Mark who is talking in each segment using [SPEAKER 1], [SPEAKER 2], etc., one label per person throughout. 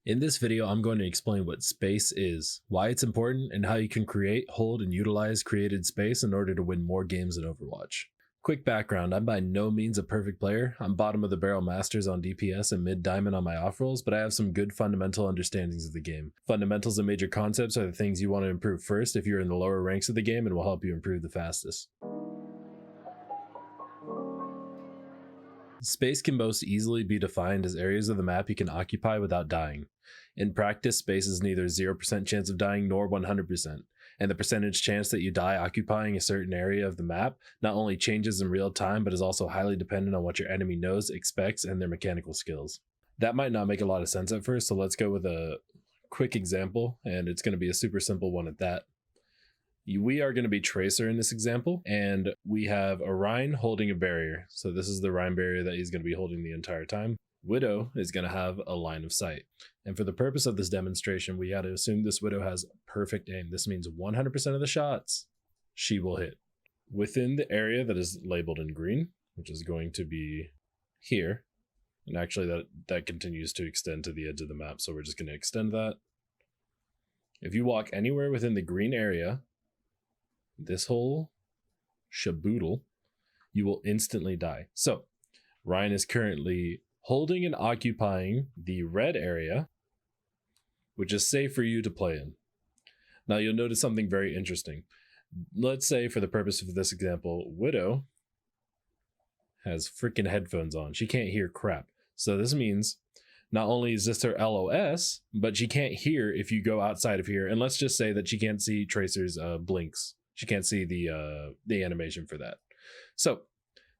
[SPEAKER 1] In this video, I'm going to explain what space is, why it's important, and how you can create, hold, and utilize created space in order to win more games in Overwatch. Quick background, I'm by no means a perfect player. I'm bottom of the barrel masters on DPS and mid diamond on my off rolls, but I have some good fundamental understandings of the game. Fundamentals and major concepts are the things you want to improve first if you're in the lower ranks of the game and will help you improve the fastest. Space can most easily be defined as areas of the map you can occupy without dying. In practice, space is neither 0% chance of dying nor 100%, and the percentage chance that you die occupying a certain area of the map not only changes in real time, but is also highly dependent on what your enemy knows, expects, and their mechanical skills. That might not make a lot of sense at first, so let's go with a quick example, and it's going to be a super simple one at that. We are going to be Tracer in this example, and we have Orion holding a barrier. So this is the Orion barrier that he's going to be holding the entire time. Widow is going to have a line of sight. And for the purpose of this demonstration, we got to assume this Widow has perfect aim. This means 100% of the shots she will hit. Within the area that is labeled in green, which is going to be here, and actually that continues to extend to the edge of the map, so we're just going to extend that. If you walk anywhere within the green area, this whole shaboodle, you will instantly die. So Ryan is currently holding and occupying the red area, which is safe for you to play in. Now you'll notice something very interesting. Let's say for the purpose of this example, Widow has freaking headphones on. She can't hear crap. So this means not only is this her LOS, but she can't hear if you go outside of here. And let's just say that she can't see Tracer's blinks. She can't see the animation for that. So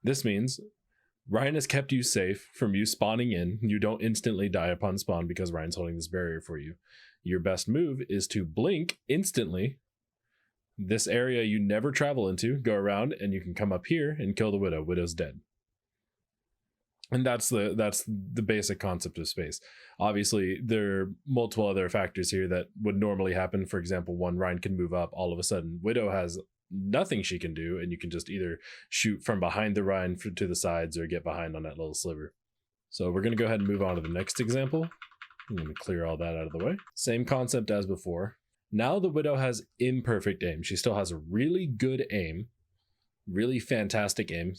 [SPEAKER 1] this means Ryan has kept you safe from you spawning in. You don't instantly die upon spawn because Ryan's holding this barrier for you. Your best move is to blink instantly. This area you never travel into, go around, and you can come up here and kill the Widow. Widow's dead. And that's the basic concept of space. Obviously, there are multiple other factors here that would normally happen. For example, one, Ryan can move up. All of a sudden, Widow has nothing she can do, and you can just either shoot from behind the Ryan to the sides or get behind on that little sliver. So we're going to go ahead and move on to the next example. I'm going to clear all that out of the way. Same concept as before. Now the Widow has imperfect aim. She still has a really good aim, really fantastic aim,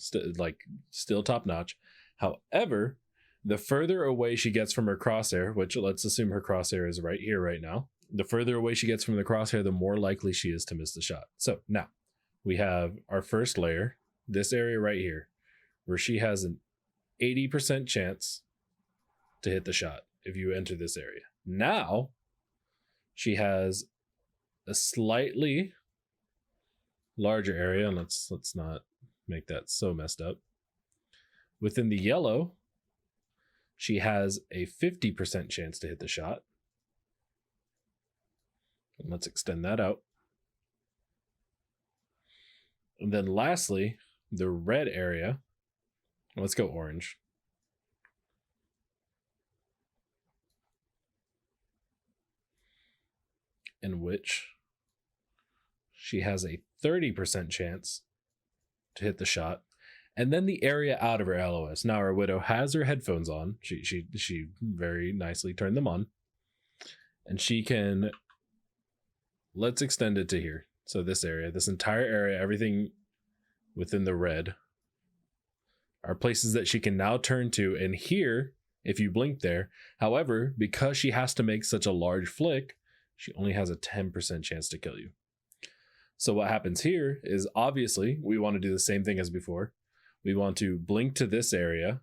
[SPEAKER 1] still top notch. However, the further away she gets from her crosshair, which let's assume her crosshair is right here right now, the further away she gets from the crosshair, the more likely she is to miss the shot. So now we have our first layer, this area right here, where she has an 80% chance to hit the shot if you enter this area. Now she has a slightly larger area, and let's not make that so messed up. Within the yellow, she has a 50% chance to hit the shot. And let's extend that out. And then lastly, the red area. Let's go orange. In which she has a 30% chance to hit the shot. And then the area out of her LOS. Now our Widow has her headphones on. She very nicely turned them on. And she can, let's extend it to here. So this area, this entire area, everything within the red are places that she can now turn to. And here, if you blink there, however, because she has to make such a large flick, she only has a 10% chance to kill you. So what happens here is obviously we want to do the same thing as before. We want to blink to this area,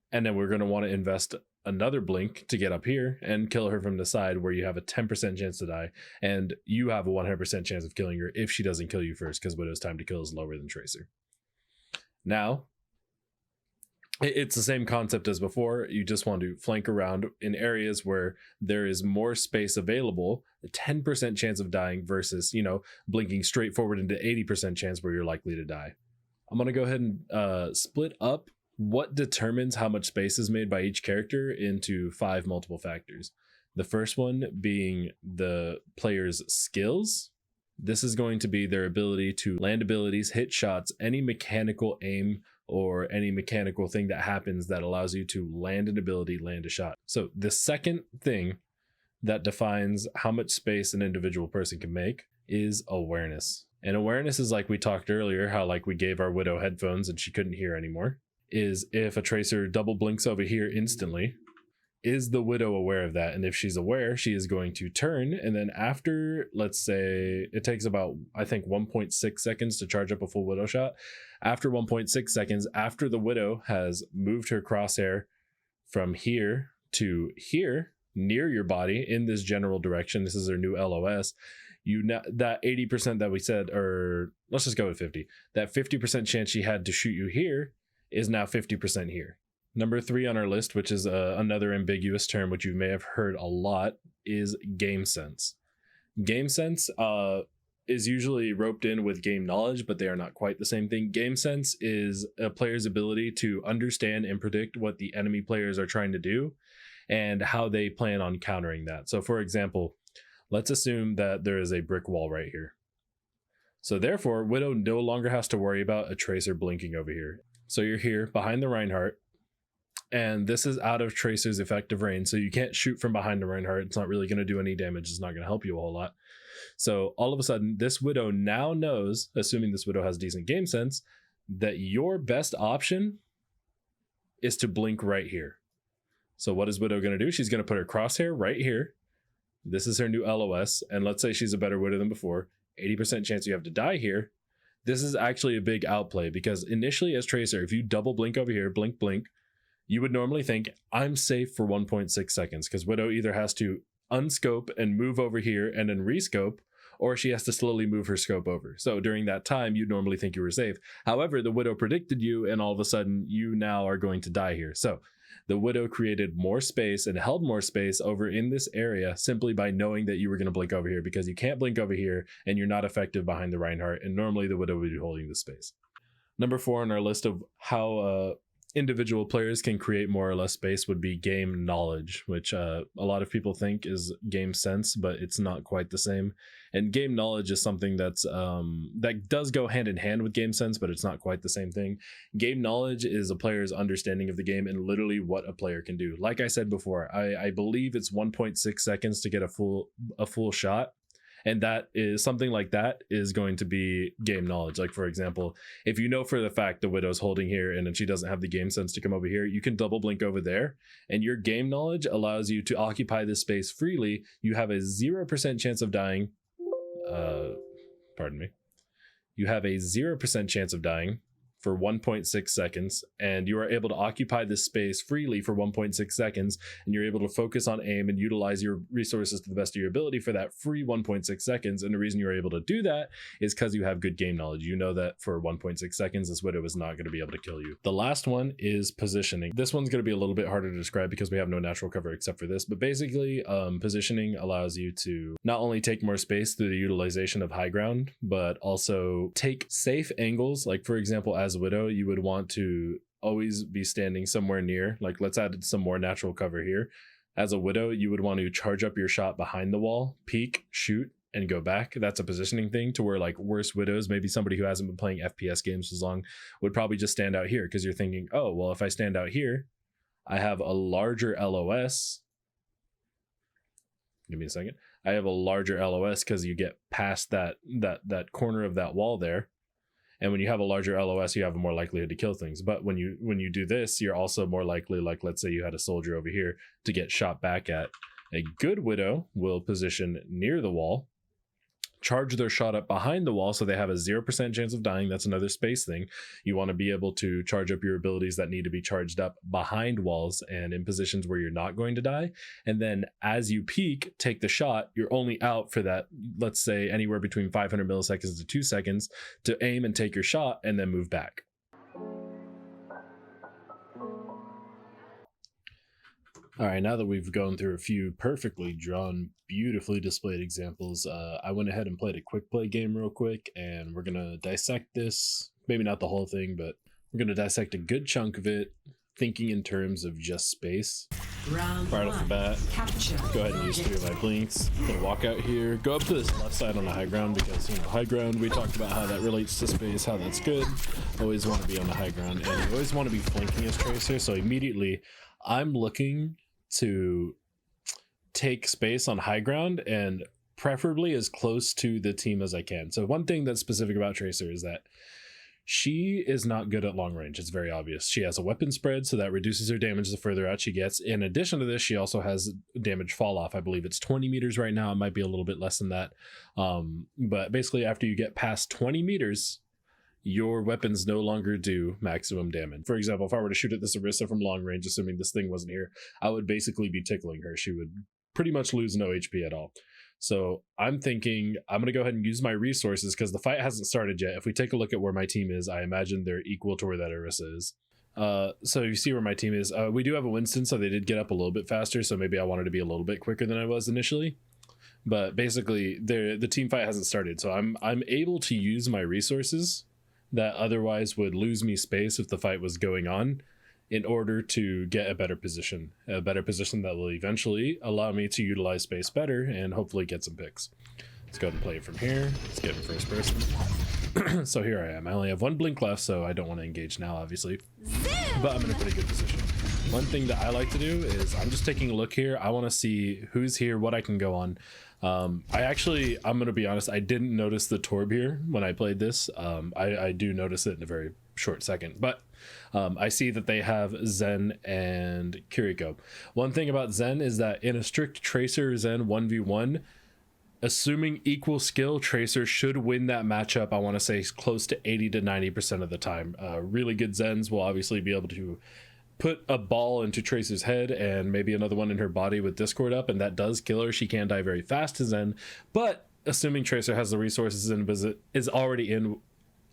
[SPEAKER 1] and then we're going to want to invest another blink to get up here and kill her from the side where you have a 10% chance to die, and you have a 100% chance of killing her if she doesn't kill you first, because Widow's time to kill is lower than Tracer. Now, it's the same concept as before. You just want to flank around in areas where there is more space available, a 10% chance of dying versus, blinking straight forward into 80% chance where you're likely to die. I'm going to go ahead and split up what determines how much space is made by each character into 5 multiple factors. The first one being the player's skills. This is going to be their ability to land abilities, hit shots, any mechanical aim or any mechanical thing that happens that allows you to land an ability, land a shot. So the second thing that defines how much space an individual person can make is awareness. And awareness is like we talked earlier, how like we gave our Widow headphones and she couldn't hear anymore, is if a Tracer double blinks over here instantly, is the Widow aware of that? And if she's aware, she is going to turn, and then after, let's say it takes about, I think 1.6 seconds to charge up a full Widow shot. After 1.6 seconds, after the Widow has moved her crosshair from here to here, near your body in this general direction, this is her new LOS, you know that 80% that we said, or let's just go with 50, that 50% chance she had to shoot you here is now 50% here. Number 3 on our list, which is another ambiguous term which you may have heard a lot, is game sense. Game sense is usually roped in with game knowledge, but they are not quite the same thing. Game sense is a player's ability to understand and predict what the enemy players are trying to do and how they plan on countering that. So for example, let's assume that there is a brick wall right here. So therefore, Widow no longer has to worry about a Tracer blinking over here. So you're here behind the Reinhardt, and this is out of Tracer's effective range, so you can't shoot from behind the Reinhardt. It's not really going to do any damage. It's not going to help you a whole lot. So all of a sudden, this Widow now knows, assuming this Widow has decent game sense, that your best option is to blink right here. So what is Widow going to do? She's going to put her crosshair right here. This is her new LOS, and let's say she's a better Widow than before. 80% chance you have to die here. This is actually a big outplay, because initially as Tracer, if you double blink over here, blink, blink, you would normally think, I'm safe for 1.6 seconds, because Widow either has to unscope and move over here and then rescope, or she has to slowly move her scope over. So during that time, you'd normally think you were safe. However, the Widow predicted you, and all of a sudden, you now are going to die here. So the Widow created more space and held more space over in this area simply by knowing that you were going to blink over here, because you can't blink over here and you're not effective behind the Reinhardt, and normally the Widow would be holding the space. Number 4 on our list of how individual players can create more or less space would be game knowledge, which a lot of people think is game sense, but it's not quite the same. And game knowledge is something that's that does go hand in hand with game sense, but it's not quite the same thing. Game knowledge is a player's understanding of the game and literally what a player can do. Like I said before, I believe it's 1.6 seconds to get a full shot. And that is something like that is going to be game knowledge. Like, for example, if you know for the fact the Widow's holding here and then she doesn't have the game sense to come over here, you can double blink over there, and your game knowledge allows you to occupy this space freely. You have a 0% chance of dying. Pardon me. You have a 0% chance of dying for 1.6 seconds, and you are able to occupy this space freely for 1.6 seconds, and you're able to focus on aim and utilize your resources to the best of your ability for that free 1.6 seconds. And the reason you're able to do that is because you have good game knowledge. You know that for 1.6 seconds, this Widow is not going to be able to kill you. The last one is positioning. This one's going to be a little bit harder to describe because we have no natural cover except for this, but basically positioning allows you to not only take more space through the utilization of high ground, but also take safe angles. Like, for example, as a Widow, you would want to always be standing somewhere near, like, let's add some more natural cover here. As a Widow, you would want to charge up your shot behind the wall, peek, shoot, and go back. That's a positioning thing, to where like worse Widows, maybe somebody who hasn't been playing FPS games as long, would probably just stand out here, because you're thinking, oh, well, if I stand out here, I have a larger LOS. Give me a second. I have a larger LOS because you get past that corner of that wall there. And when you have a larger LOS, you have a more likelihood to kill things. But when you do this, you're also more likely, like, let's say you had a soldier over here, to get shot back at. A good Widow will position near the wall, charge their shot up behind the wall, so they have a 0% chance of dying. That's another space thing. You want to be able to charge up your abilities that need to be charged up behind walls and in positions where you're not going to die. And then as you peek, take the shot, you're only out for that, let's say anywhere between 500 milliseconds to 2 seconds to aim and take your shot and then move back. All right, now that we've gone through a few perfectly drawn, beautifully displayed examples, I went ahead and played a quick play game real quick, and we're going to dissect this. Maybe not the whole thing, but we're going to dissect a good chunk of it, thinking in terms of just space. Right off the bat, go ahead and use 3 of my blinks. Gonna walk out here, go up to this left side on the high ground because, you know, high ground, we talked about how that relates to space, how that's good. Always want to be on the high ground, and you always want to be flanking as Tracer. So immediately, I'm looking to take space on high ground and preferably as close to the team as I can. So one thing that's specific about Tracer is that she is not good at long range. It's very obvious. She has a weapon spread, so that reduces her damage the further out she gets. In addition to this, she also has damage fall off. I believe it's 20 meters right now. It might be a little bit less than that. But basically, after you get past 20 meters, your weapons no longer do maximum damage. For example, if I were to shoot at this Orisa from long range, assuming this thing wasn't here, I would basically be tickling her. She would pretty much lose no HP at all. So I'm thinking I'm going to go ahead and use my resources because the fight hasn't started yet. If we take a look at where my team is, I imagine they're equal to where that Orisa is. So you see where my team is. We do have a Winston, so they did get up a little bit faster. So maybe I wanted to be a little bit quicker than I was initially. But basically, the team fight hasn't started. So I'm able to use my resources that otherwise would lose me space if the fight was going on, in order to get a better position that will eventually allow me to utilize space better and hopefully get some picks. Let's go ahead and play it from here. Let's get in first person. So here I am. I only have 1 blink left, so I don't want to engage now, obviously. But I'm in a pretty good position. One thing that I like to do is I'm just taking a look here. I want to see who's here, what I can go on. I'm going to be honest, I didn't notice the Torb here when I played this. I do notice it in a very short second, but I see that they have Zen and Kiriko. One thing about Zen is that in a strict Tracer Zen 1v1, assuming equal skill, Tracer should win that matchup. I want to say close to 80 to 90% of the time. Really good Zens will obviously be able to put a ball into Tracer's head and maybe another one in her body with Discord up, and that does kill her. She can die very fast to Zen, but assuming Tracer has the resources and is already in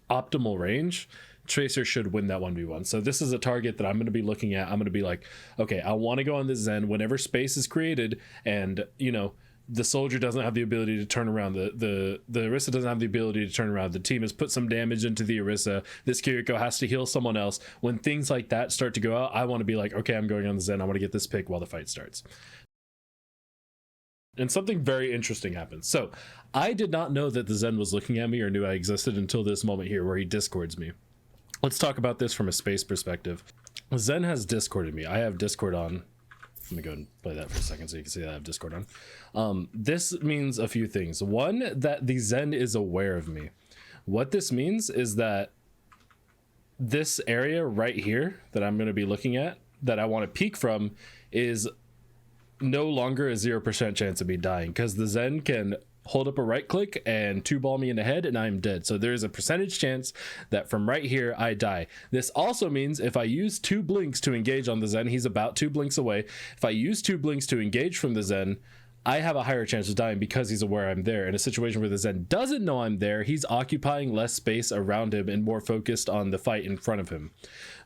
[SPEAKER 1] optimal range, Tracer should win that 1v1. So this is a target that I'm going to be looking at. I'm going to be like, okay, I want to go on this Zen whenever space is created, and you know, the soldier doesn't have the ability to turn around, the Orisa doesn't have the ability to turn around, the team has put some damage into the Orisa, this Kiriko has to heal someone else. When things like that start to go out, I want to be like, okay, I'm going on the Zen, I want to get this pick while the fight starts. And something very interesting happens. So I did not know that the Zen was looking at me or knew I existed until this moment here where he discords me. Let's talk about this from a space perspective. Zen has discorded me. I have Discord on. Let me go and play that for a second so you can see that I have Discord on. This means a few things. One, that the Zen is aware of me. What this means is that this area right here that I'm going to be looking at, that I want to peek from, is no longer a 0% chance of me dying, because the Zen can hold up a right click and 2-ball me in the head and I'm dead. So there's a percentage chance that from right here I die. This also means if I use 2 blinks to engage on the Zen, he's about 2 blinks away. If I use 2 blinks to engage from the Zen, I have a higher chance of dying because he's aware I'm there. In a situation where the Zen doesn't know I'm there, he's occupying less space around him and more focused on the fight in front of him.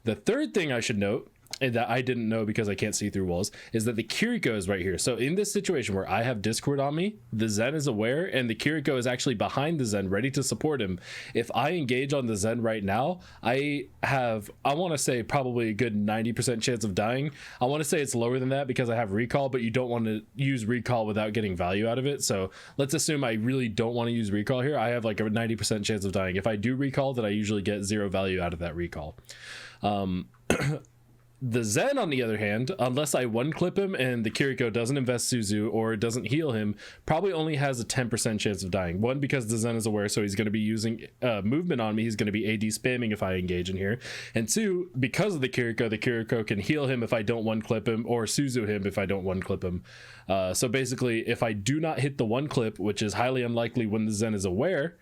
[SPEAKER 1] The third thing I should note, and that I didn't know because I can't see through walls, is that the Kiriko is right here. So in this situation where I have Discord on me, the Zen is aware and the Kiriko is actually behind the Zen ready to support him. If I engage on the Zen right now, I want to say probably a good 90% chance of dying. I want to say it's lower than that because I have recall, but you don't want to use recall without getting value out of it. So let's assume I really don't want to use recall here. I have like a 90% chance of dying. If I do recall, then I usually get 0 value out of that recall. The Zen, on the other hand, unless I one-clip him and the Kiriko doesn't invest Suzu or doesn't heal him, probably only has a 10% chance of dying. One, because the Zen is aware, so he's going to be using movement on me. He's going to be AD spamming if I engage in here. And 2, because of the Kiriko can heal him if I don't one-clip him, or Suzu him if I don't one-clip him. So basically, if I do not hit the one-clip, which is highly unlikely when the Zen is aware,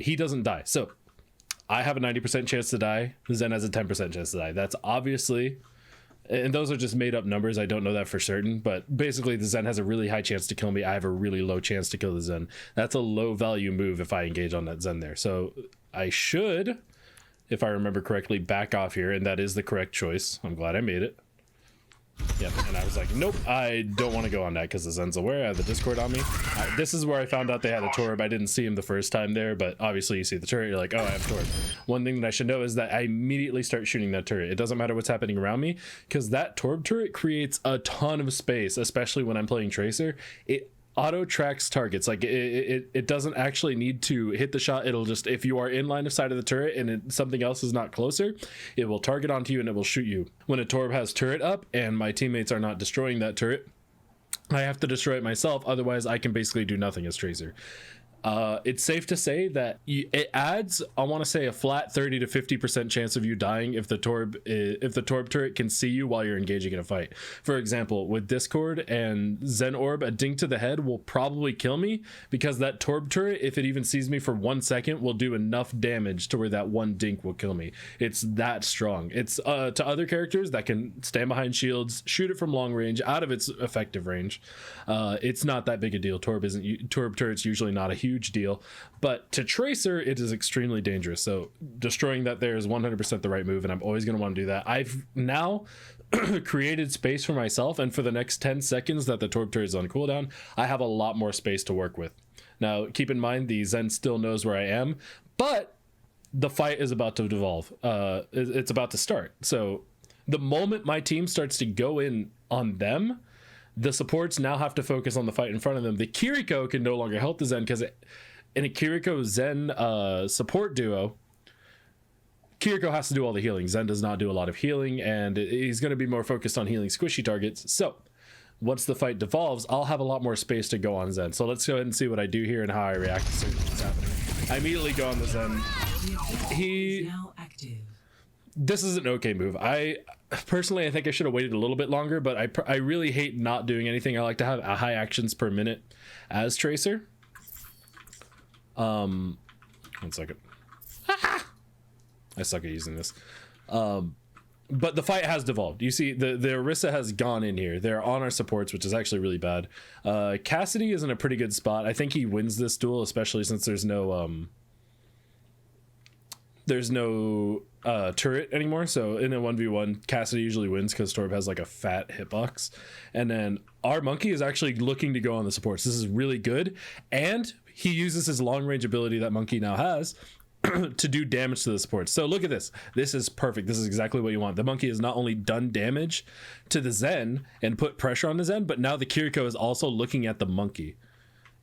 [SPEAKER 1] he doesn't die. So I have a 90% chance to die. Zen has a 10% chance to die. That's obviously, and those are just made up numbers. I don't know that for certain, but basically the Zen has a really high chance to kill me. I have a really low chance to kill the Zen. That's a low value move if I engage on that Zen there. So I should, if I remember correctly, back off here, and that is the correct choice. I'm glad I made it. Yep, and I was like, nope, I don't want to go on that because the Zen's aware. I have the Discord on me. This is where I found out they had a Torb. I didn't see him the first time there, but obviously you see the turret, you're like, oh, I have Torb. One thing that I should know is that I immediately start shooting that turret. It doesn't matter what's happening around me because that Torb turret creates a ton of space, especially when I'm playing Tracer. It auto tracks targets. Like it doesn't actually need to hit the shot. It'll just, if you are in line of sight of the turret and something else is not closer, it will target onto you and it will shoot you. When a Torb has turret up and my teammates are not destroying that turret, I have to destroy it myself, otherwise I can basically do nothing as Tracer. It's safe to say that it adds, I want to say, a flat 30 to 50% chance of you dying if the Torb turret can see you while you're engaging in a fight. For example, with Discord and Zen Orb, a dink to the head will probably kill me because that Torb turret, if it even sees me for 1 second, will do enough damage to where that one dink will kill me. It's that strong. It's to other characters that can stand behind shields, shoot it from long range, out of its effective range. It's not that big a deal. Torb turret's usually not a huge deal, but to Tracer it is extremely dangerous, so destroying that there is 100% the right move, and I'm always going to want to do that. I've now created space for myself, and for the next 10 seconds that the Torb turret is on cooldown, I have a lot more space to work with. Now keep in mind the Zen still knows where I am, but the fight is about to devolve. It's about to start, so the moment my team starts to go in on them, the supports now have to focus on the fight in front of them. The Kiriko can no longer help the Zen because in a Kiriko Zen support duo, Kiriko has to do all the healing. Zen does not do a lot of healing, and he's going to be more focused on healing squishy targets. So once the fight devolves, I'll have a lot more space to go on Zen. So let's go ahead and see what I do here and how I react to certain things happening. I immediately go on the Zen. This is an okay move. I personally think I should have waited a little bit longer, but I really hate not doing anything. I like to have a high actions per minute as Tracer. 1 second. I suck at using this. But the fight has devolved. You see, the Orisa has gone in here. They're on our supports, which is actually really bad. Cassidy is in a pretty good spot. I think he wins this duel, especially since there's no turret anymore. So in a 1v1, Cassidy usually wins because Torb has like a fat hitbox. And then our monkey is actually looking to go on the supports. This is really good. And he uses his long range ability that monkey now has to do damage to the supports. So look at this. This is perfect. This is exactly what you want. The monkey has not only done damage to the Zen and put pressure on the Zen, but now the Kiriko is also looking at the monkey.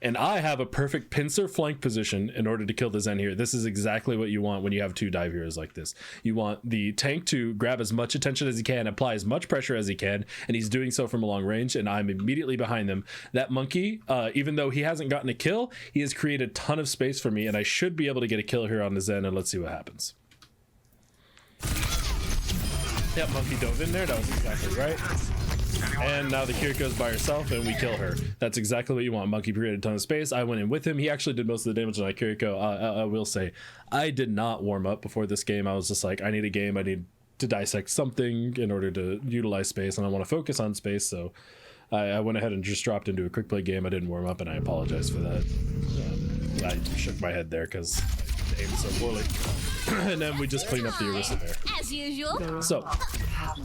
[SPEAKER 1] And I have a perfect pincer flank position in order to kill the Zen here. This is exactly what you want when you have two dive heroes like this. You want the tank to grab as much attention as he can, apply as much pressure as he can, and he's doing so from a long range, and I'm immediately behind them. That monkey, even though he hasn't gotten a kill, he has created a ton of space for me, and I should be able to get a kill here on the Zen, and let's see what happens. Yep, monkey dove in there. That was exactly right. And now the Kiriko's by herself and we kill her. That's exactly what you want. Monkey created a ton of space. I went in with him. He actually did most of the damage on my Kiriko. I will say, I did not warm up before this game. I was just like, I need a game. I need to dissect something in order to utilize space, and I want to focus on space. So I went ahead and just dropped into a quick play game. I didn't warm up, and I apologize for that. I shook my head there because I aimed so poorly. And then we just clean up the Orisa there. As usual. So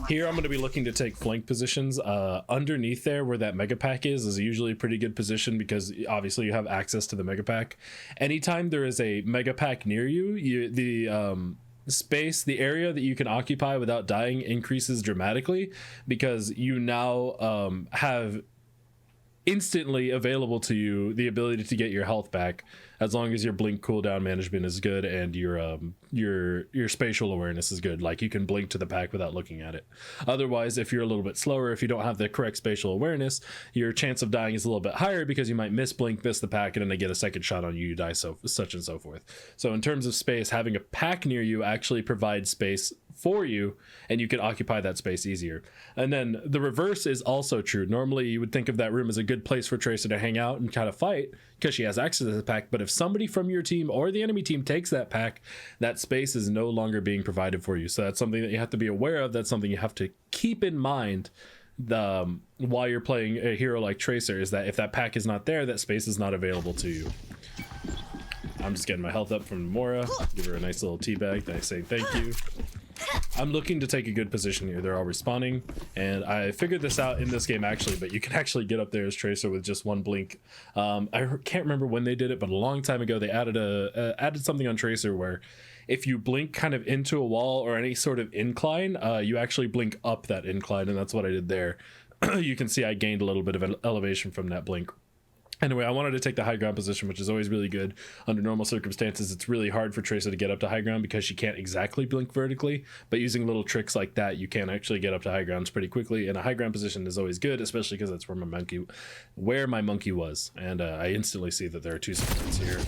[SPEAKER 1] here I'm going to be looking to take flank positions. Underneath there where that mega pack is usually a pretty good position because obviously you have access to the mega pack. Anytime there is a mega pack near you, the space, the area that you can occupy without dying increases dramatically because you now have instantly available to you the ability to get your health back as long as your blink cooldown management is good and your spatial awareness is good. Like you can blink to the pack without looking at it. Otherwise, if you're a little bit slower, if you don't have the correct spatial awareness, your chance of dying is a little bit higher because you might miss blink, miss the pack, and then they get a second shot on you, you die, such and so forth. So in terms of space, having a pack near you actually provides space for you, and you can occupy that space easier. And then the reverse is also true. Normally you would think of that room as a good place for Tracer to hang out and kind of fight because she has access to the pack, but if somebody from your team or the enemy team takes that pack, that space is no longer being provided for you. So that's something that you have to be aware of. That's something you have to keep in mind while you're playing a hero like Tracer, is that if that pack is not there, that space is not available to you. I'm just getting my health up from Mora. Give her a nice little teabag. Nice saying thank you. I'm looking to take a good position here. They're all respawning, and I figured this out in this game actually, but you can actually get up there as Tracer with just one blink. I can't remember when they did it, but a long time ago they added something on Tracer where if you blink kind of into a wall or any sort of incline, you actually blink up that incline, and that's what I did there. You can see I gained a little bit of elevation from that blink. Anyway, I wanted to take the high ground position, which is always really good. Under normal circumstances, it's really hard for Tracer to get up to high ground because she can't exactly blink vertically, but using little tricks like that, you can actually get up to high grounds pretty quickly, and a high ground position is always good, especially because that's where my monkey was. And I instantly see that there are two supports here.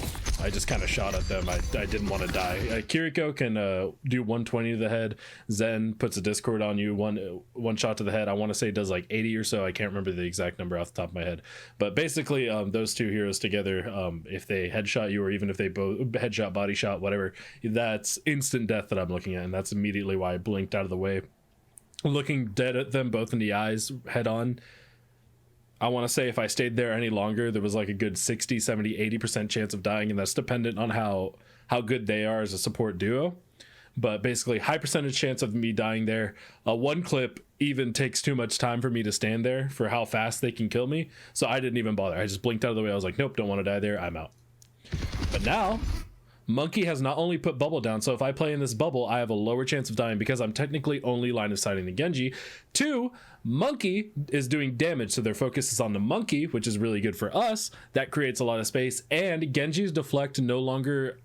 [SPEAKER 1] I just kind of shot at them. I didn't want to die. Kiriko can do 120 to the head. Zen puts a Discord on you, one shot to the head. I want to say it does like 80 or so. I can't remember the exact number off the top of my head, but basically those two heroes together, if they headshot you, or even if they both headshot, body shot, whatever, that's instant death that I'm looking at, and that's immediately why I blinked out of the way. Looking dead at them both in the eyes head on, I want to say if I stayed there any longer, there was like a good 60, 70, 80% chance of dying, and that's dependent on how good they are as a support duo. But basically, high percentage chance of me dying there. One clip even takes too much time for me to stand there for how fast they can kill me. So I didn't even bother. I just blinked out of the way. I was like, nope, don't want to die there. I'm out. But now, Monkey has not only put bubble down, so if I play in this bubble, I have a lower chance of dying because I'm technically only line of sighting the Genji. 2, Monkey is doing damage, so their focus is on the Monkey, which is really good for us. That creates a lot of space, and Genji's deflect no longer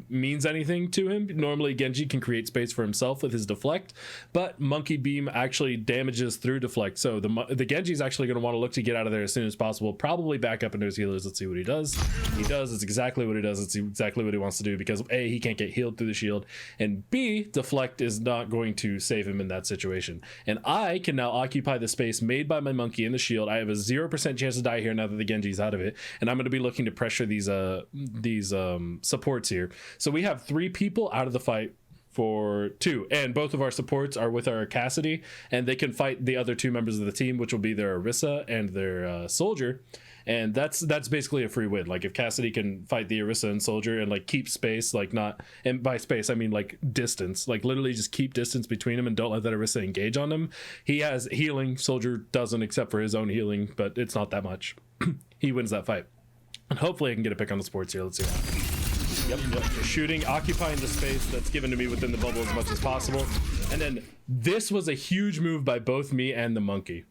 [SPEAKER 1] means anything to him. Normally Genji can create space for himself with his deflect, but Monkey Beam actually damages through deflect, so the Genji's actually going to want to look to get out of there as soon as possible, probably back up into his healers. Let's see what he does. He does. It's exactly what he does. It's exactly what he wants to do, because A, he can't get healed through the shield, and B, deflect is not going to save him in that situation. And I can now occupy the space made by my Monkey in the shield. I have a 0% chance to die here now that the Genji's out of it, and I'm going to be looking to pressure these supports here. So we have 3 people out of the fight for 2, and both of our supports are with our Cassidy, and they can fight the other 2 members of the team, which will be their Orisa and their Soldier. And that's basically a free win. Like if Cassidy can fight the Orisa and Soldier and like keep space, like not, and by space I mean like distance, like literally just keep distance between them and don't let that Orisa engage on them. He has healing, Soldier doesn't, except for his own healing, but it's not that much. He wins that fight, and hopefully I can get a pick on the sports here. Let's see what happens. Yep. Just shooting, occupying the space that's given to me within the bubble as much as possible. And then this was a huge move by both me and the Monkey.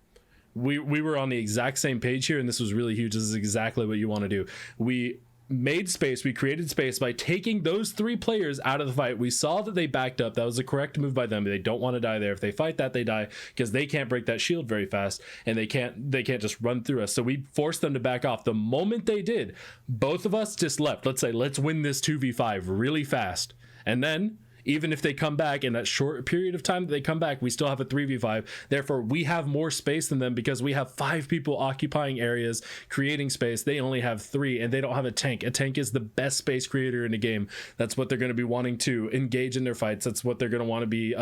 [SPEAKER 1] We were on the exact same page here, and this was really huge. This is exactly what you want to do. We made space, we created space by taking those 3 players out of the fight. We saw that they backed up. That was the correct move by them. They don't want to die there. If they fight that, they die because they can't break that shield very fast, and they can't just run through us. So we forced them to back off. The moment they did, both of us just left. Let's say, let's win this 2v5 really fast. And then even if they come back in that short period of time that they come back, we still have a 3v5. Therefore, we have more space than them because we have 5 people occupying areas, creating space. They only have 3, and they don't have a tank. A tank is the best space creator in the game. That's what they're going to be wanting to engage in their fights. That's what they're going to want to be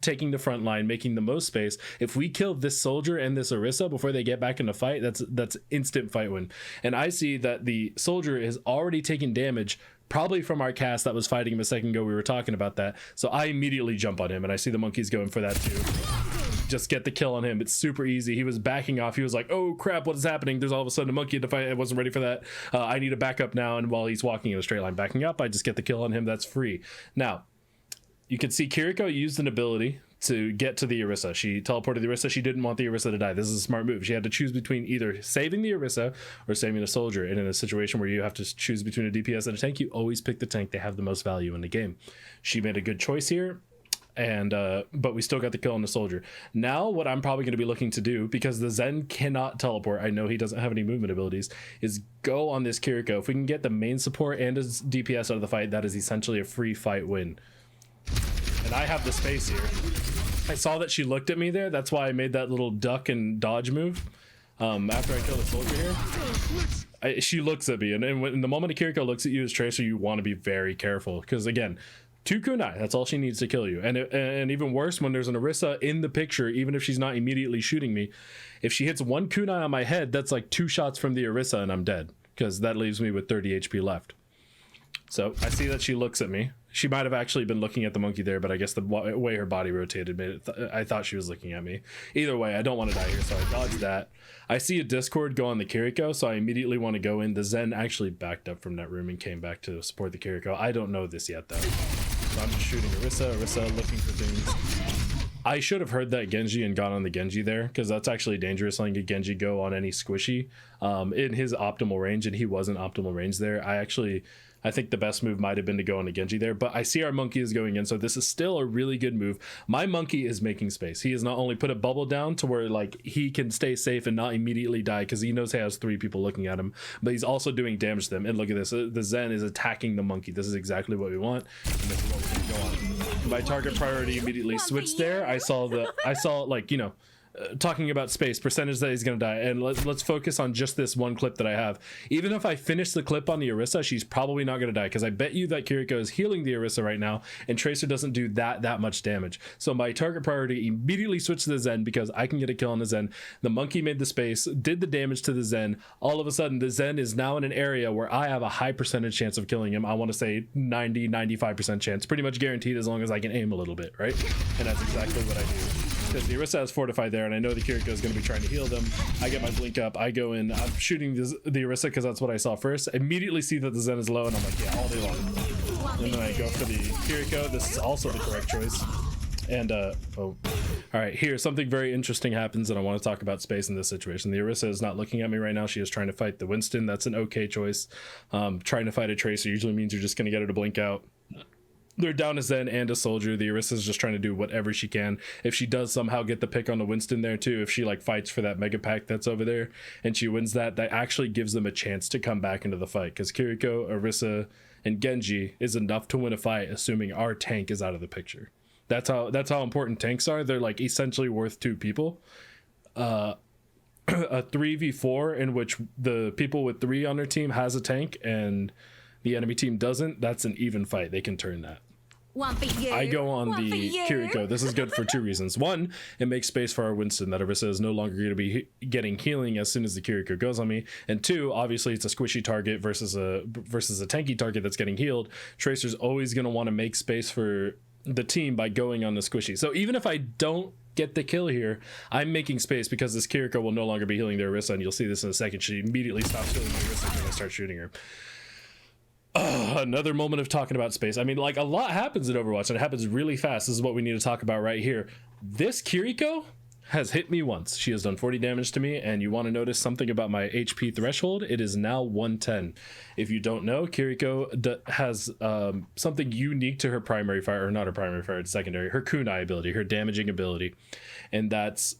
[SPEAKER 1] taking the front line, making the most space. If we kill this Soldier and this Orisa before they get back in the fight, that's instant fight win. And I see that the Soldier is already taking damage, probably from our cast that was fighting him a second ago. We were talking about that. So I immediately jump on him, and I see the Monkeys going for that too. Just get the kill on him. It's super easy. He was backing off. He was like, oh crap, what is happening? There's all of a sudden a Monkey in the fight. I wasn't ready for that. I need to back up now. And while he's walking in a straight line backing up, I just get the kill on him. That's free. Now, you can see Kiriko used an ability to get to the Orisa. She teleported the Orisa. She didn't want the Orisa to die. This is a smart move. She had to choose between either saving the Orisa or saving a Soldier. And in a situation where you have to choose between a DPS and a tank, you always pick the tank. They have the most value in the game. She made a good choice here, and but we still got the kill on the Soldier. Now what I'm probably going to be looking to do, because the Zen cannot teleport, I know he doesn't have any movement abilities, is go on this Kiriko. If we can get the main support and his DPS out of the fight, that is essentially a free fight win. And I have the space here. I saw that she looked at me there. That's why I made that little duck and dodge move. After I kill the Soldier here, she looks at me, and when the moment a Kiriko looks at you as Tracer, you want to be very careful, because again, 2 kunai, that's all she needs to kill you. And even worse, when there's an Orisa in the picture, even if she's not immediately shooting me, if she hits 1 kunai on my head, that's like 2 shots from the Orisa and I'm dead, because that leaves me with 30 HP left. So I see that she looks at me, She might have actually been looking at the monkey there, but I guess the way her body rotated made it I thought she was looking at me. Either way, I don't want to die here, so I dodged that. I see a Discord go on the Kiriko, so I immediately want to go in. The Zen actually backed up from that room and came back to support the Kiriko. I don't know this yet, though. So I'm just shooting Orisa looking for things. I should have heard that Genji and gone on the Genji there, because that's actually dangerous letting a Genji go on any squishy in his optimal range, and he wasn't optimal range there. I think the best move might have been to go on a Genji there, but I see our monkey is going in, so this is still a really good move. My monkey is making space. He has not only put a bubble down to where like he can stay safe and not immediately die because he knows he has 3 people looking at him, but he's also doing damage to them. And look at this, the Zen is attacking the monkey. This is exactly what we want, and this is what we're gonna go on. My target priority immediately switched there. I saw like, you know, talking about space percentage that he's gonna die, and let's focus on just this one clip that I have. Even if I finish the clip on the Orisa, she's probably not gonna die, because I bet you that Kiriko is healing the Orisa right now, and Tracer doesn't do that much damage. So my target priority immediately switched to the Zen because I can get a kill on the Zen. The monkey made the space, did the damage to the Zen. All of a sudden the Zen is now in an area where I have a high percentage chance of killing him. I want to say 90-95% chance, pretty much guaranteed, as long as I can aim a little bit, right? And that's exactly what I do, because the Orisa has fortified there, and I know the Kiriko is going to be trying to heal them. I get my blink up, I go in, I'm shooting the Orisa because that's what I saw first. I immediately see that the Zen is low, and I'm like, yeah, all day long. And then I go for the Kiriko. This is also the correct choice. And all right, here something very interesting happens, and I want to talk about space in this situation. The Orisa is not looking at me right now. She is trying to fight the Winston. That's an okay choice. Trying to fight a Tracer usually means you're just going to get her to blink out. They're down a Zen and a soldier. The Orisa is just trying to do whatever she can. If she does somehow get the pick on the Winston there too, if she like fights for that mega pack that's over there and she wins that actually gives them a chance to come back into the fight, because Kiriko, Orisa, and Genji is enough to win a fight, assuming our tank is out of the picture. That's how important tanks are. They're like essentially worth 2 people. A 3v4 in which the people with 3 on their team has a tank and the enemy team doesn't, that's an even fight. They can turn that. I go on the Kiriko. This is good for 2 reasons. One, it makes space for our Winston. That Orisa is no longer going to be getting healing as soon as the Kiriko goes on me. And 2, obviously it's a squishy target versus a tanky target that's getting healed. Tracer's always going to want to make space for the team by going on the squishy. So even if I don't get the kill here, I'm making space because this Kiriko will no longer be healing their Orisa, and you'll see this in a second. She immediately stops healing the Orisa when I start shooting her. Another moment of talking about space. I mean, like, a lot happens in Overwatch, and it happens really fast. This is what we need to talk about right here. This Kiriko has hit me once. She has done 40 damage to me, and you want to notice something about my HP threshold. It is now 110. If you don't know, Kiriko has something unique to her primary fire, or not her primary fire, it's secondary, her kunai ability, her damaging ability, and that's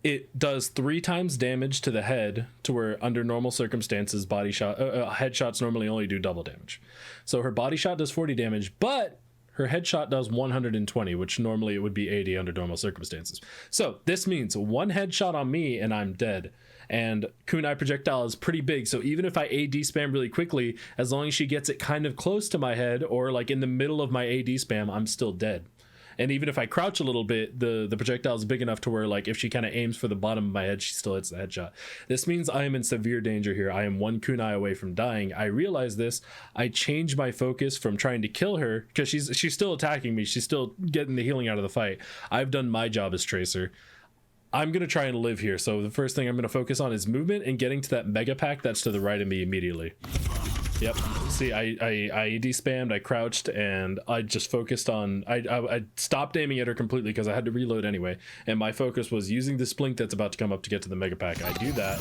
[SPEAKER 1] it does 3 times damage to the head, to where under normal circumstances headshots normally only do double damage. So her body shot does 40 damage, but her headshot does 120, which normally it would be 80 under normal circumstances. So this means 1 headshot on me and I'm dead. And kunai projectile is pretty big, so even if I AD spam really quickly, as long as she gets it kind of close to my head or like in the middle of my AD spam, I'm still dead. And even if I crouch a little bit, the projectile is big enough to where, like, if she kind of aims for the bottom of my head, she still hits the headshot. This means I am in severe danger here. I am 1 kunai away from dying. I realize this. I change my focus from trying to kill her, because she's still attacking me. She's still getting the healing out of the fight. I've done my job as Tracer. I'm going to try and live here. So the first thing I'm going to focus on is movement and getting to that mega pack that's to the right of me immediately. Yep. See, I AD spammed, I crouched, and I just focused on, I stopped aiming at her completely because I had to reload anyway. And my focus was using this blink that's about to come up to get to the mega pack. I do that,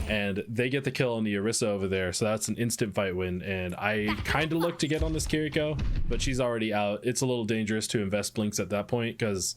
[SPEAKER 1] and they get the kill on the Orisa over there. So that's an instant fight win. And I kind of look to get on this Kiriko, but she's already out. It's a little dangerous to invest blinks at that point, because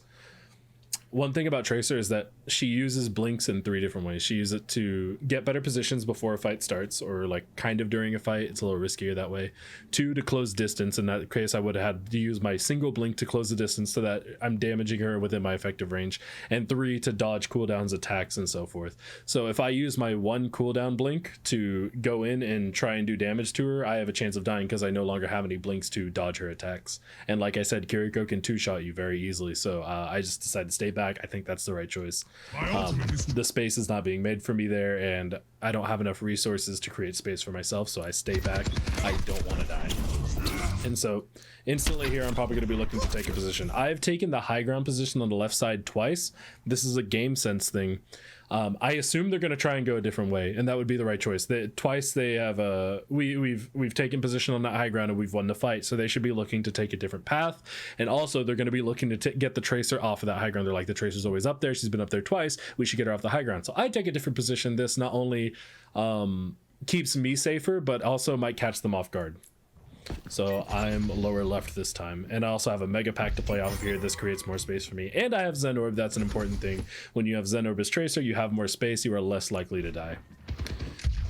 [SPEAKER 1] one thing about Tracer is that she uses blinks in 3 different ways. She uses it to get better positions before a fight starts, or like kind of during a fight. It's a little riskier that way. 2, to close distance. In that case, I would have had to use my single blink to close the distance so that I'm damaging her within my effective range. And 3, to dodge cooldowns, attacks, and so forth. So if I use my 1 cooldown blink to go in and try and do damage to her, I have a chance of dying because I no longer have any blinks to dodge her attacks. And like I said, Kiriko can 2-shot you very easily. So I just decided to stay back. I think that's the right choice. The space is not being made for me there, and I don't have enough resources to create space for myself, so I stay back. I don't want to die. And so instantly here, I'm probably going to be looking to take a position. I've taken the high ground position on the left side twice. This is a game sense thing. I assume they're going to try and go a different way, and that would be the right choice. Twice they have we've taken position on that high ground and we've won the fight, so they should be looking to take a different path. And also they're going to be looking to get the tracer off of that high ground. They're like, the tracer's always up there, she's been up there twice, we should get her off the high ground. So I take a different position. This not only keeps me safer, but also might catch them off guard. So I'm lower left this time, and I also have a mega pack to play off of here. This creates more space for me, and I have Zen Orb. That's an important thing. When you have Zen Orb as tracer, you have more space, you are less likely to die.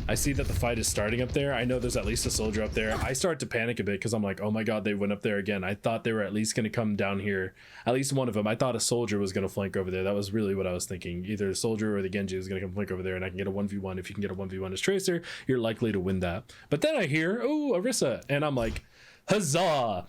[SPEAKER 1] I see that the fight is starting up there. I know there's at least a soldier up there. I start to panic a bit because I'm like, oh my god, they went up there again. I thought they were at least going to come down here, at least one of them. I thought a soldier was going to flank over there. That was really what I was thinking. Either a soldier or the Genji is going to come flank over there, and I can get a 1v1. If you can get a 1v1 as tracer, you're likely to win that. But then I hear, oh, Orisa, and I'm like, huzzah!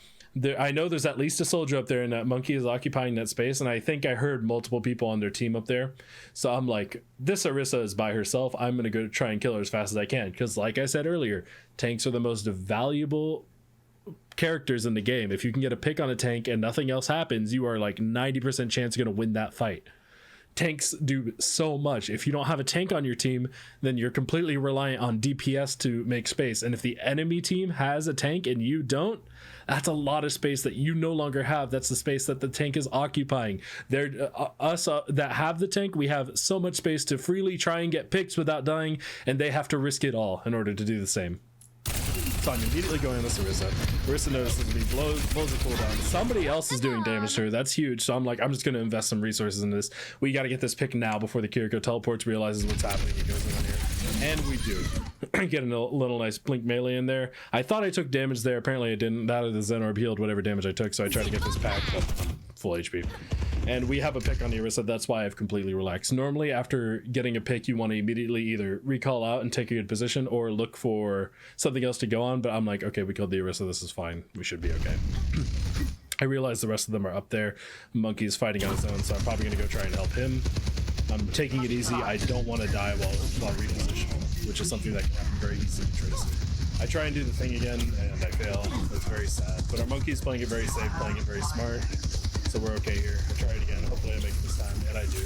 [SPEAKER 1] I know there's at least a soldier up there, and that monkey is occupying that space, and I think I heard multiple people on their team up there. So I'm like, this Orisa is by herself. I'm gonna go try and kill her as fast as I can, because like I said earlier, tanks are the most valuable characters in the game. If you can get a pick on a tank and nothing else happens, you are like 90% chance you're gonna win that fight. Tanks do so much. If you don't have a tank on your team, then you're completely reliant on DPS to make space. And if the enemy team has a tank and you don't, that's a lot of space that you no longer have. That's the space that the tank is occupying. Us that have the tank, we have so much space to freely try and get picks without dying, and they have to risk it all in order to do the same. So I'm immediately going on this Orisa. Orisa notices me, blows a cooldown. Somebody else is doing damage to her. That's huge. So I'm like, I'm just going to invest some resources in this. We got to get this pick now before the Kiriko teleports, realizes what's happening, and goes in on here. And we do. Get a little nice blink melee in there. I thought I took damage there. Apparently I didn't. That or the Zen Orb healed whatever damage I took. So I tried to get this pack, but I'm full HP. And we have a pick on the Orisa. That's why I've completely relaxed. Normally, after getting a pick, you want to immediately either recall out and take a good position or look for something else to go on. But I'm like, okay, we killed the Orisa. This is fine. We should be okay. I realize the rest of them are up there. Monkey's fighting on his own, so I'm probably going to go try and help him. I'm taking it easy. I don't want to die while repositioning, which is something that can happen very easily to Tracer. I try and do the thing again, and I fail. It's very sad. But our Monkey's playing it very safe, playing it very smart. So we're okay here. I'll try it again. Hopefully I make it this time, and I do.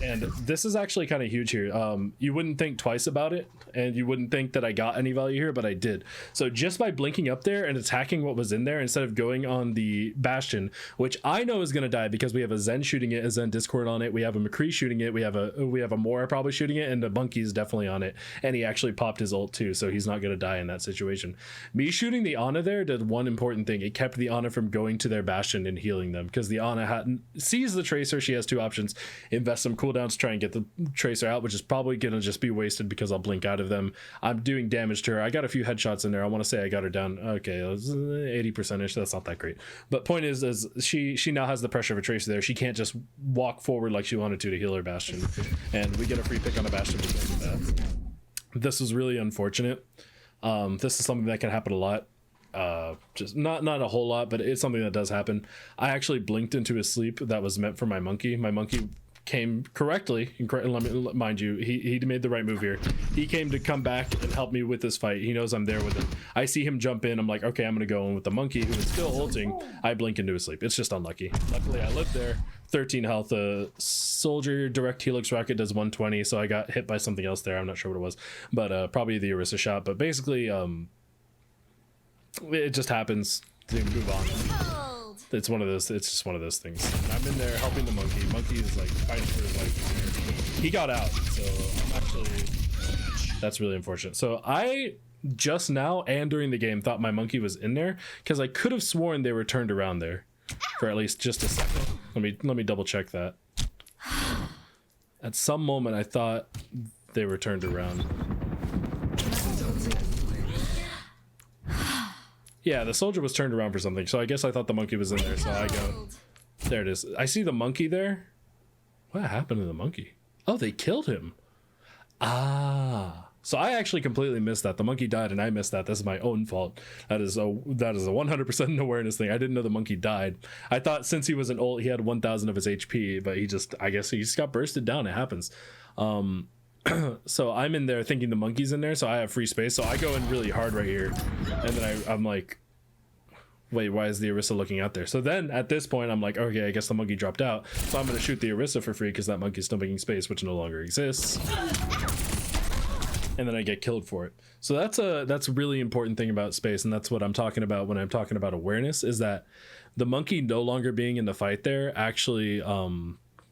[SPEAKER 1] And this is actually kind of huge here. You wouldn't think twice about it, and you wouldn't think that I got any value here, but I did. So just by blinking up there and attacking what was in there instead of going on the Bastion, which I know is going to die because we have a Zen shooting it, a Zen Discord on it, we have a McCree shooting it, we have a Mora probably shooting it, and the Monkey is definitely on it. And he actually popped his ult too, so he's not going to die in that situation. Me shooting the Ana there did one important thing. It kept the Ana from going to their Bastion and healing them, because the Ana sees the Tracer. She has two options: invest some cooldowns to try and get the Tracer out, which is probably gonna just be wasted because I'll blink out of them. I'm doing damage to her. I got a few headshots in there. I want to say I got her down, okay, 80%ish. That's not that great, but point is she now has the pressure of a Tracer there. She can't just walk forward like she wanted to heal her Bastion, and we get a free pick on a Bastion because of that. This is really unfortunate. This is something that can happen a lot. Just not a whole lot, but it's something that does happen. I actually blinked into a sleep that was meant for my Monkey. My Monkey came correctly, mind you, he made the right move here. He came to come back and help me with this fight. He knows I'm there with him. I see him jump in. I'm like, okay, I'm gonna go in with the Monkey, who is still ulting. I blink into a sleep. It's just unlucky. Luckily I lived there. 13 health. Soldier direct helix rocket does 120, so I got hit by something else there. I'm not sure what it was, but probably the Orisa shot. But basically it just happens to move on. It's one of those. It's just one of those things. I'm in there helping the Monkey. Monkey is like fighting for his life. He got out, so I'm actually. That's really unfortunate. So I just now and during the game thought my Monkey was in there, because I could have sworn they were turned around there for at least just a second. Let me double check that. At some moment I thought they were turned around. Yeah, the soldier was turned around for something, so I guess I thought the Monkey was in there, so I go, there it is. I see the Monkey there. What happened to the Monkey? Oh, they killed him. Ah, so I actually completely missed that. The Monkey died and I missed that. This is my own fault. That is a 100% awareness thing. I didn't know the Monkey died. I thought since he was an ult, he had 1,000 of his HP, but I guess he just got bursted down. It happens. So I'm in there thinking the Monkey's in there, so I have free space, so I go in really hard right here, and then I'm like, wait, why is the Orisa looking out there? So then at this point, I'm like, okay, I guess the monkey dropped out. So I'm going to shoot the Orisa for free because that monkey's still making space, which no longer exists. And then I get killed for it. So that's a really important thing about space, and that's what I'm talking about when I'm talking about awareness, is that the monkey no longer being in the fight there actually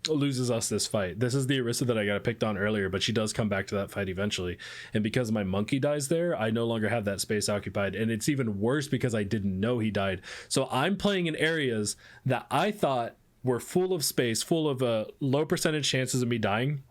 [SPEAKER 1] loses us this fight. This is the Orisa that I got picked on earlier, but she does come back to that fight eventually. And because my monkey dies there, I no longer have that space occupied. And it's even worse because I didn't know he died. So I'm playing in areas that I thought were full of space, full of low percentage chances of me dying.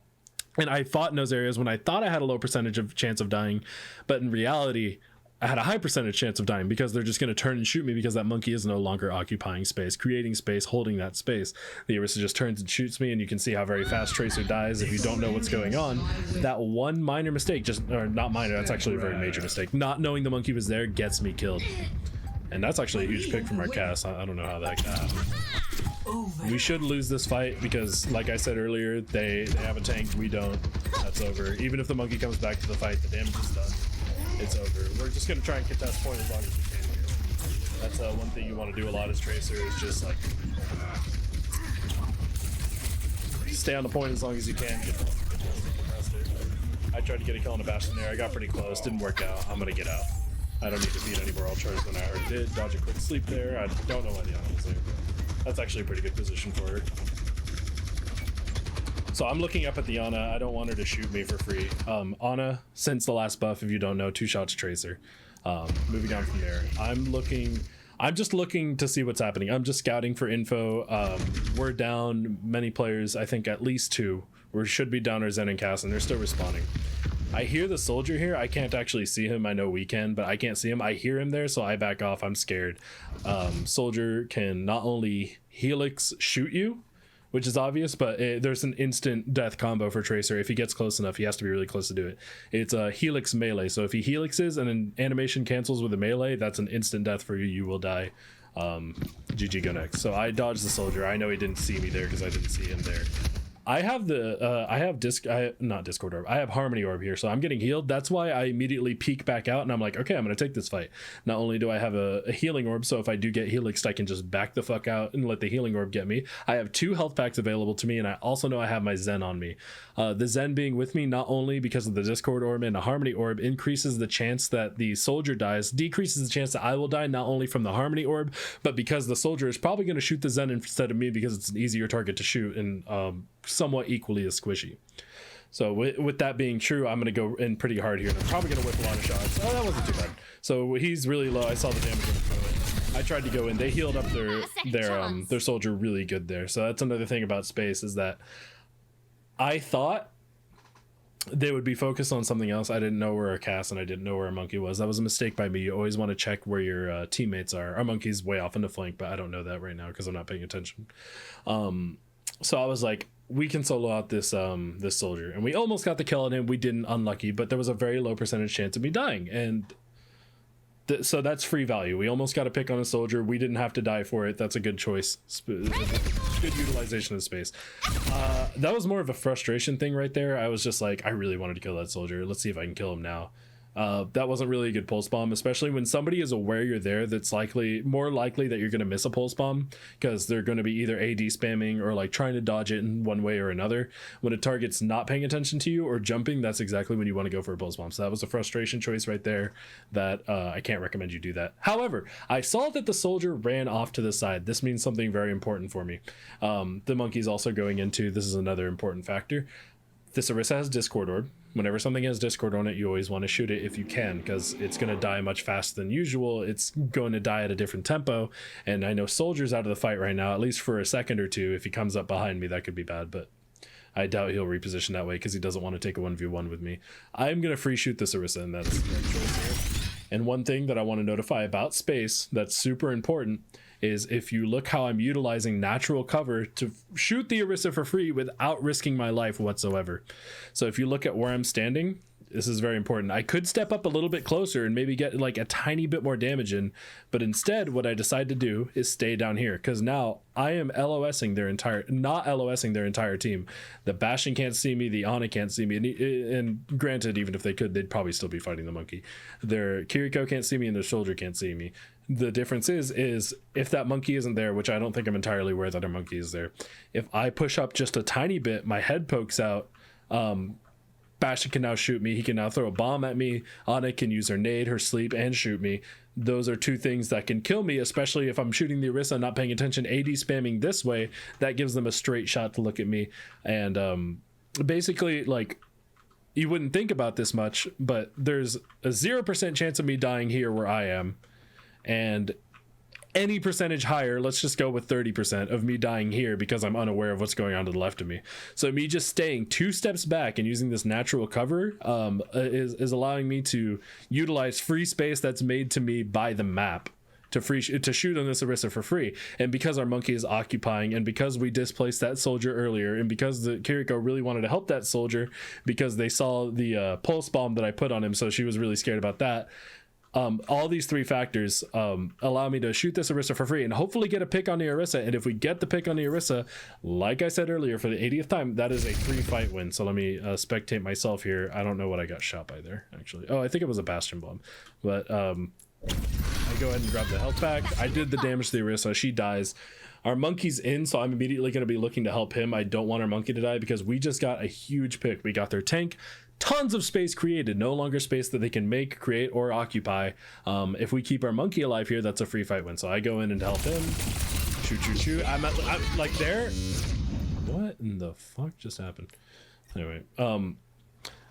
[SPEAKER 1] And I fought in those areas when I thought I had a low percentage of chance of dying, but in reality, I had a high percentage chance of dying because they're just going to turn and shoot me because that monkey is no longer occupying space, creating space, holding that space. The Orisa just turns and shoots me, and you can see how very fast Tracer dies if you don't know what's going on. That one minor mistake, or not minor, that's actually a very major mistake. Not knowing the monkey was there gets me killed. And that's actually a huge pick from our cast. I don't know how that happened. We should lose this fight because, like I said earlier, they have a tank, we don't. That's over. Even if the monkey comes back to the fight, the damage is done. It's over. We're just going to try and contest point as long as we can here. That's one thing you want to do a lot as Tracer, is just like stay on the point as long as you can. I tried to get a kill on a Bastion there. I got pretty close. Didn't work out. I'm going to get out. I don't need to beat anymore. I'll charge when I already did. Dodge a quick sleep there. I don't know why the Ana was there. That's actually a pretty good position for her. So I'm looking up at the Ana. I don't want her to shoot me for free. Ana, since the last buff, if you don't know, 2 shots Tracer. Moving on from there, I'm just looking to see what's happening. I'm just scouting for info. We're down many players. I think at least 2. We should be down our Zen and Cass, and they're still respawning. I hear the soldier here. I can't actually see him. I know we can, but I can't see him. I hear him there, so I back off. I'm scared. Soldier can not only helix shoot you, which is obvious, but there's an instant death combo for Tracer. If he gets close enough, he has to be really close to do it. It's a helix melee. So if he helixes and an animation cancels with a melee, that's an instant death for you. You will die. GG, go next. So I dodged the soldier. I know he didn't see me there because I didn't see him there. I have not Discord Orb. I have Harmony Orb here, so I'm getting healed. That's why I immediately peek back out, and I'm like, okay, I'm going to take this fight. Not only do I have a healing orb, so if I do get helixed, I can just back the fuck out and let the healing orb get me. I have 2 health packs available to me, and I also know I have my Zen on me. The Zen being with me, not only because of the Discord Orb and the Harmony Orb, increases the chance that the soldier dies, decreases the chance that I will die, not only from the Harmony Orb, but because the soldier is probably going to shoot the Zen instead of me because it's an easier target to shoot and somewhat equally as squishy. So with that being true, I'm going to go in pretty hard here, and I'm probably going to whip a lot of shots. Oh, that wasn't too bad. So he's really low. I saw the damage on the throw. I tried to go in. They healed up their soldier really good there. So that's another thing about space, is that I thought they would be focused on something else. I didn't know where our Cass and I didn't know where our monkey was. That was a mistake by me. You always want to check where your teammates are. Our monkey's way off in the flank, but I don't know that right now because I'm not paying attention. So I was like, we can solo out this this soldier, and we almost got the kill on him. We didn't, unlucky, but there was a very low percentage chance of me dying, and so that's free value. We almost got a pick on a soldier. We didn't have to die for it. That's a good choice. Good utilization of space. That was more of a frustration thing right there. I was just like, I really wanted to kill that soldier. Let's see if I can kill him now. That wasn't really a good pulse bomb, especially when somebody is aware you're there. That's more likely that you're going to miss a pulse bomb because they're going to be either AD spamming or like trying to dodge it in one way or another. When a target's not paying attention to you or jumping, that's exactly when you want to go for a pulse bomb. So that was a frustration choice right there that I can't recommend you do that. However, I saw that the soldier ran off to the side. This means something very important for me. The monkey's also going into, this is another important factor. This Orisa has Discord Orb. Whenever something has Discord on it, you always want to shoot it if you can, because it's going to die much faster than usual. It's going to die at a different tempo, and I know Soldier's out of the fight right now, at least for a second or two. If he comes up behind me, that could be bad, but I doubt he'll reposition that way because he doesn't want to take a 1v1 with me. I'm going to free shoot this Orisa, and that's the right choice here. And one thing that I want to notify about space that's super important is if you look how I'm utilizing natural cover to shoot the Orisa for free without risking my life whatsoever. So if you look at where I'm standing, this is very important. I could step up a little bit closer and maybe get like a tiny bit more damage in, but instead what I decide to do is stay down here, because now I am not LOSing their entire team. The Bastion can't see me, the Ana can't see me, and granted, even if they could, they'd probably still be fighting the monkey. Their Kiriko can't see me and their soldier can't see me. The difference is if that monkey isn't there, which I don't think I'm entirely aware that our monkey is there, if I push up just a tiny bit, my head pokes out, Bastion can now shoot me. He can now throw a bomb at me. Ana can use her nade, her sleep, and shoot me. Those are two things that can kill me, especially if I'm shooting the Orisa and not paying attention. AD spamming this way, that gives them a straight shot to look at me. And basically, like, you wouldn't think about this much, but there's a 0% chance of me dying here where I am. And any percentage higher, let's just go with 30% of me dying here because I'm unaware of what's going on to the left of me. So me just staying 2 steps back and using this natural cover is allowing me to utilize free space that's made to me by the map to shoot on this Orisa for free. And because our monkey is occupying, and because we displaced that soldier earlier, and because the Kiriko really wanted to help that soldier because they saw the pulse bomb that I put on him, so she was really scared about that. All these 3 factors allow me to shoot this Orisa for free and hopefully get a pick on the Orisa. And if we get the pick on the Orisa, like I said earlier, for the 80th time, that is a free fight win. So let me spectate myself here. I don't know what I got shot by there, actually. Oh, I think it was a Bastion bomb. But I go ahead and grab the health pack. I did the damage to the Orisa. She dies. Our monkey's in, so I'm immediately going to be looking to help him. I don't want our monkey to die because we just got a huge pick. We got their tank. Tons of space created, no longer space that they can make, create, or occupy. If we keep our monkey alive here, that's a free fight win. So I go in and help him. Shoot. I'm like there. What in the fuck just happened? Anyway,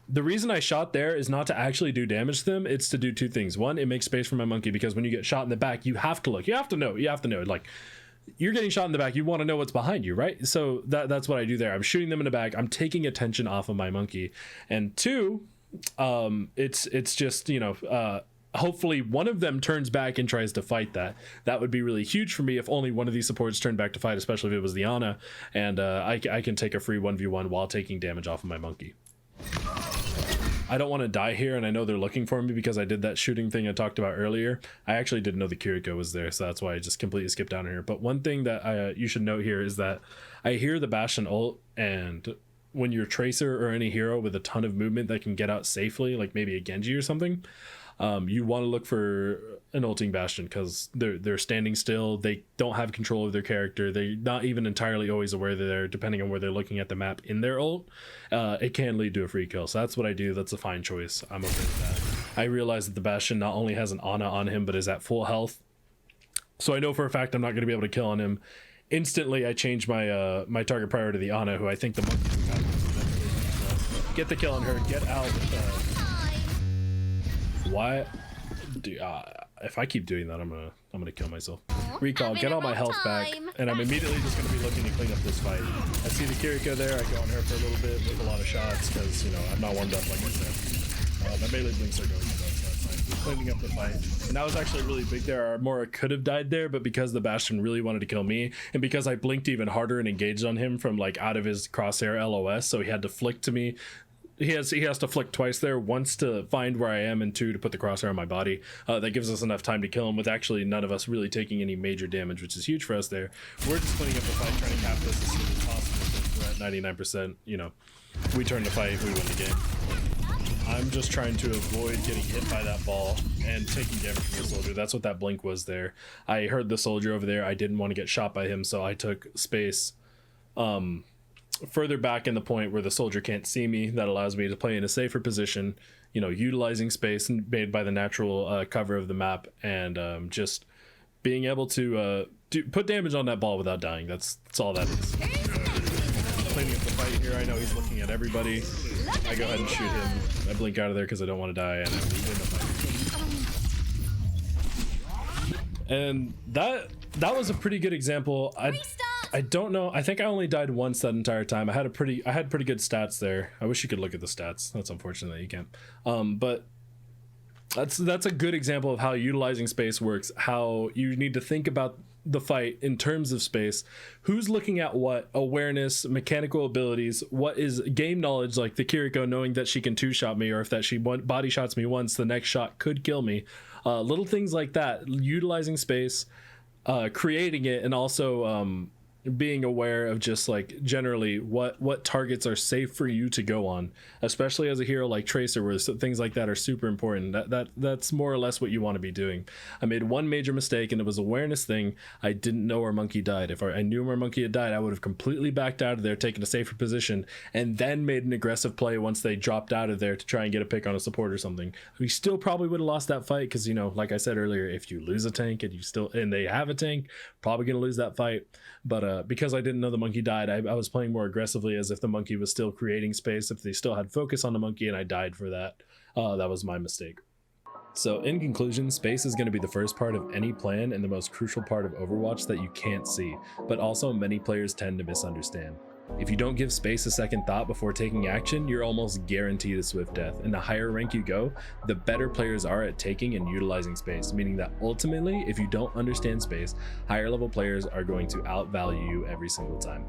[SPEAKER 1] the reason I shot there is not to actually do damage to them. It's to do 2 things. One, it makes space for my monkey, because when you get shot in the back, you have to look. You have to know. Like, you're getting shot in the back, you want to know what's behind you, right? So that's what I do there. I'm shooting them in the back. I'm taking attention off of my monkey. And 2, it's just, you know, hopefully one of them turns back and tries to fight that. That would be really huge for me if only one of these supports turned back to fight, especially if it was the Ana, and I can take a free 1v1 while taking damage off of my monkey. I don't want to die here, and I know they're looking for me because I did that shooting thing I talked about earlier. I actually didn't know the Kiriko was there, so that's why I just completely skipped down here. But one thing that you should note here is that I hear the Bastion ult, and when you're Tracer or any hero with a ton of movement that can get out safely, like maybe a Genji or something, you want to look for an ulting Bastion because they're standing still. They don't have control of their character. They're not even entirely always aware they're there, depending on where they're looking at the map in their ult. It can lead to a free kill. So that's what I do. That's a fine choice. I'm okay with that. I realize that the Bastion not only has an Ana on him, but is at full health. So I know for a fact I'm not going to be able to kill on him. Instantly, I change my my target prior to the Ana, who I think the monkey's got. Get the kill on her. Get out. Why? If I keep doing that, I'm gonna kill myself. Recall, get all my health back, and I'm immediately just gonna be looking to clean up this fight. I see the Kiriko there. I go on her for a little bit with a lot of shots because, you know, I'm not warmed up like I said. My melee blinks are going, so that's fine. Cleaning up the fight, and that was actually really big there. Armora could have died there, but because the Bastion really wanted to kill me, and because I blinked even harder and engaged on him from like out of his crosshair LOS, so he had to flick to me. He has to flick twice there, once to find where I am and 2 to put the crosshair on my body. That gives us enough time to kill him with actually none of us really taking any major damage, which is huge for us there. We're just cleaning up the fight, trying to cap this as soon as possible. We're at 99%, you know, we turn the fight, we win the game. I'm just trying to avoid getting hit by that ball and taking damage from the soldier. That's what that blink was there. I heard the soldier over there. I didn't want to get shot by him, so I took space further back in the point where the soldier can't see me. That allows me to play in a safer position, you know, utilizing space made by the natural cover of the map, and just being able to put damage on that ball without dying. That's all that is. Cleaning up the fight here. I know he's looking at everybody. I go ahead and shoot him. I blink out of there because I don't want to die, and I win the fight. And that was a pretty good example. I don't know. I think I only died once that entire time. I had pretty good stats there. I wish you could look at the stats. That's unfortunate that you can't. But that's a good example of how utilizing space works. How you need to think about the fight in terms of space, who's looking at what awareness, mechanical abilities, what is game knowledge, like the Kiriko knowing that she can two-shot me, or if that she body shots me once, the next shot could kill me. Little things like that, utilizing space, creating it, and also being aware of just like generally what targets are safe for you to go on, especially as a hero like Tracer, where things like that are super important. That's more or less what you want to be doing. I made one major mistake, and it was awareness thing. I didn't know where Monkey died. If I knew where Monkey had died, I would have completely backed out of there, taken a safer position, and then made an aggressive play once they dropped out of there to try and get a pick on a support or something. We still probably would have lost that fight, because, you know, like I said earlier, if you lose a tank and they have a tank, probably gonna lose that fight. But because I didn't know the Monkey died, I was playing more aggressively, as if the Monkey was still creating space, if they still had focus on the Monkey, and I died for that. That was my mistake. So in conclusion, space is going to be the first part of any plan and the most crucial part of Overwatch that you can't see, but also many players tend to misunderstand. If you don't give space a second thought before taking action, you're almost guaranteed a swift death, and the higher rank you go, the better players are at taking and utilizing space, meaning that ultimately, if you don't understand space, higher level players are going to outvalue you every single time.